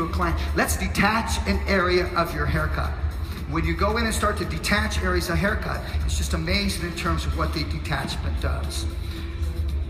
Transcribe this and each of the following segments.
a client, let's detach an area of your haircut. When you go in and start to detach areas of haircut, it's just amazing in terms of what the detachment does.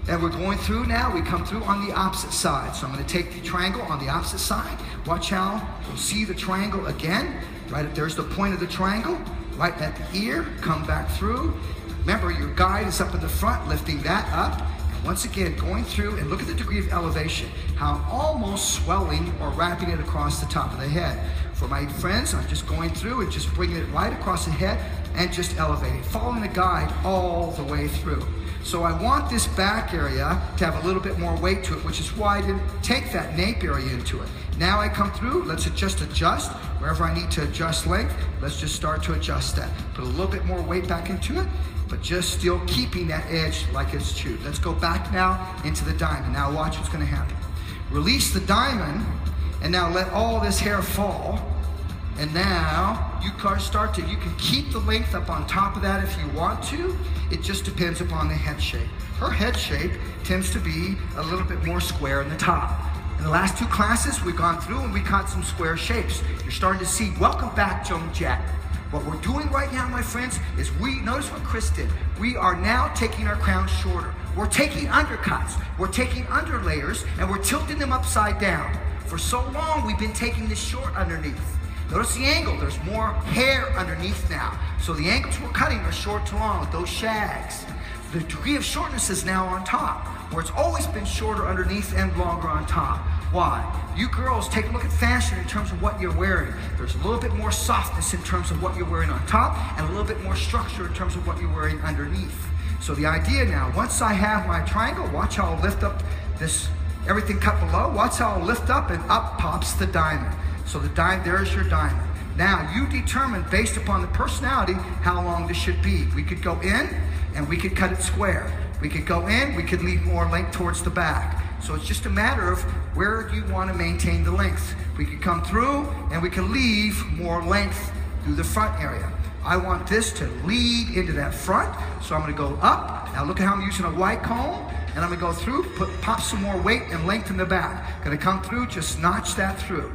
And we're going through now, we come through on the opposite side. So I'm going to take the triangle on the opposite side. Watch how you'll see the triangle again. Right, there's the point of the triangle, right at the ear, come back through. Remember, your guide is up in the front, lifting that up. And once again, going through, and look at the degree of elevation, how I'm almost swelling or wrapping it across the top of the head. For my friends, I'm just going through and just bringing it right across the head and just elevating, following the guide all the way through. So I want this back area to have a little bit more weight to it, which is why I didn't take that nape area into it. Now I come through, let's adjust. Wherever I need to adjust length, let's just start to adjust that. Put a little bit more weight back into it, but just still keeping that edge like it's chewed. Let's go back now into the diamond. Now watch what's gonna happen. Release the diamond, and now let all this hair fall. And now you can keep the length up on top of that if you want to. It just depends upon the head shape. Her head shape tends to be a little bit more square in the top. In the last 2 classes, we've gone through and we caught some square shapes. You're starting to see, welcome back, Joan Jett. What we're doing right now, my friends, is notice what Chris did. We are now taking our crowns shorter. We're taking undercuts, we're taking underlayers, and we're tilting them upside down. For so long, we've been taking this short underneath. Notice the angle, there's more hair underneath now. So the angles we're cutting are short to long with those shags. The degree of shortness is now on top, where it's always been shorter underneath and longer on top. Why? You girls, take a look at fashion in terms of what you're wearing. There's a little bit more softness in terms of what you're wearing on top, and a little bit more structure in terms of what you're wearing underneath. So the idea now, once I have my triangle, watch how I'll lift up this, everything cut below, watch how I'll lift up and up pops the diamond. So the there's your diamond. Now you determine, based upon the personality, how long this should be. We could go in and we could cut it square. We could go in, we could leave more length towards the back. So it's just a matter of where you want to maintain the length. We could come through and we can leave more length through the front area. I want this to lead into that front, so I'm going to go up. Now look at how I'm using a white comb, and I'm going to go through, pop some more weight and length in the back. Going to come through, just notch that through.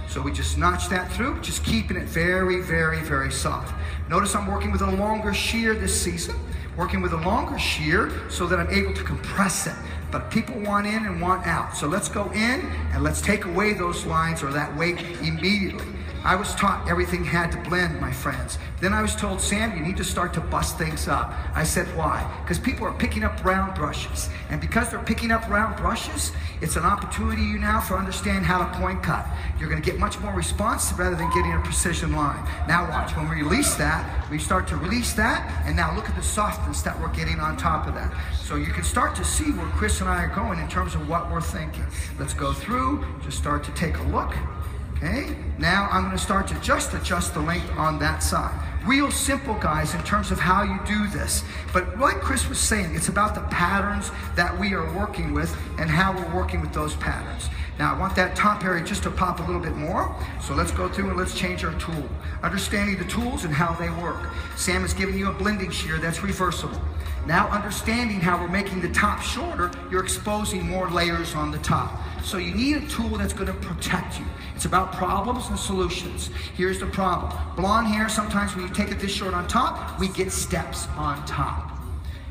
So we just notch that through, just keeping it very, very, very soft. Notice I'm working with a longer shear this season, working with a longer shear so that I'm able to compress it. But people want in and want out. So let's go in and let's take away those lines or that weight immediately. I was taught everything had to blend, my friends. Then I was told, Sam, you need to start to bust things up. I said, why? Because people are picking up round brushes. And because they're picking up round brushes, it's an opportunity now for understand how to point cut. You're going to get much more response rather than getting a precision line. Now watch, when we release that, we start to release that, and now look at the softness that we're getting on top of that. So you can start to see where Chris and I are going in terms of what we're thinking. Let's go through, just start to take a look. Okay, now I'm going to start to just adjust the length on that side. Real simple, guys, in terms of how you do this. But like Chris was saying, it's about the patterns that we are working with and how we're working with those patterns. Now I want that top area just to pop a little bit more. So let's go through and let's change our tool. Understanding the tools and how they work. Sam has given you a blending shear that's reversible. Now understanding how we're making the top shorter, you're exposing more layers on the top. So you need a tool that's going to protect you. It's about problems and solutions. Here's the problem. Blonde hair, sometimes when you take it this short on top, we get steps on top.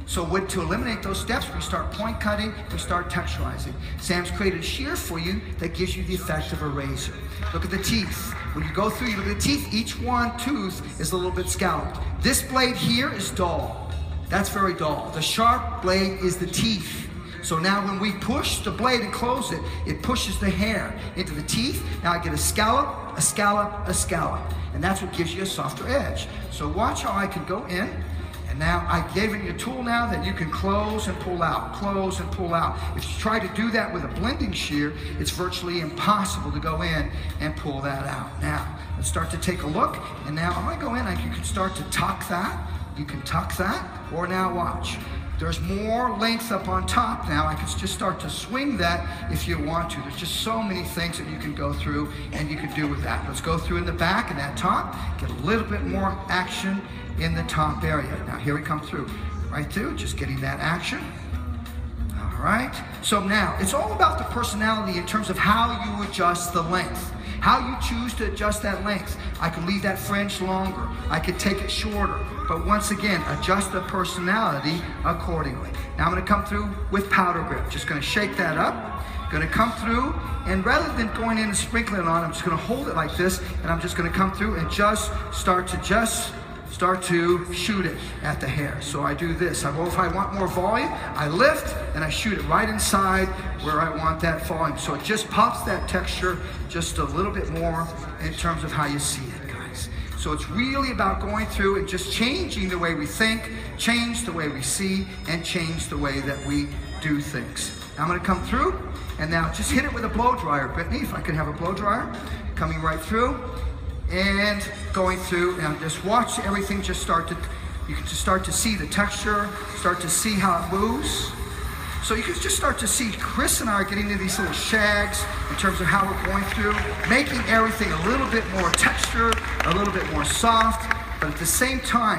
So to eliminate those steps, we start point cutting, we start texturizing. Sam's created a shear for you that gives you the effect of a razor. Look at the teeth. When you go through, you look at the teeth, each one tooth is a little bit scalloped. This blade here is dull. That's very dull. The sharp blade is the teeth. So now when we push the blade and close it, it pushes the hair into the teeth. Now I get a scallop, a scallop, a scallop. And that's what gives you a softer edge. So watch how I can go in. And now I've given you a tool now that you can close and pull out, close and pull out. If you try to do that with a blending shear, it's virtually impossible to go in and pull that out. Now, let's start to take a look. And now I'm going to go in, you can start to tuck that. You can tuck that, or now watch. There's more length up on top now. I can just start to swing that if you want to. There's just so many things that you can go through and you can do with that. Let's go through in the back and that top, get a little bit more action in the top area. Now here we come through, right through, just getting that action. All right, so now it's all about the personality in terms of how you adjust the length. How you choose to adjust that length. I could leave that fringe longer. I could take it shorter. But once again, adjust the personality accordingly. Now I'm going to come through with powder grip. Just going to shake that up. Going to come through, and rather than going in and sprinkling it on, I'm just going to hold it like this, and I'm just going to come through and just start to shoot it at the hair. So I do this. If I want more volume, I lift and I shoot it right inside where I want that volume. So it just pops that texture just a little bit more in terms of how you see it, guys. So it's really about going through and just changing the way we think, change the way we see, and change the way that we do things. Now I'm going to come through, and now just hit it with a blow dryer. Brittany, if I could have a blow dryer, coming right through. And going through, and just watch everything you can just start to see the texture, start to see how it moves. So you can just start to see Chris and I are getting into these little shags in terms of how we're going through, making everything a little bit more textured, a little bit more soft, but at the same time,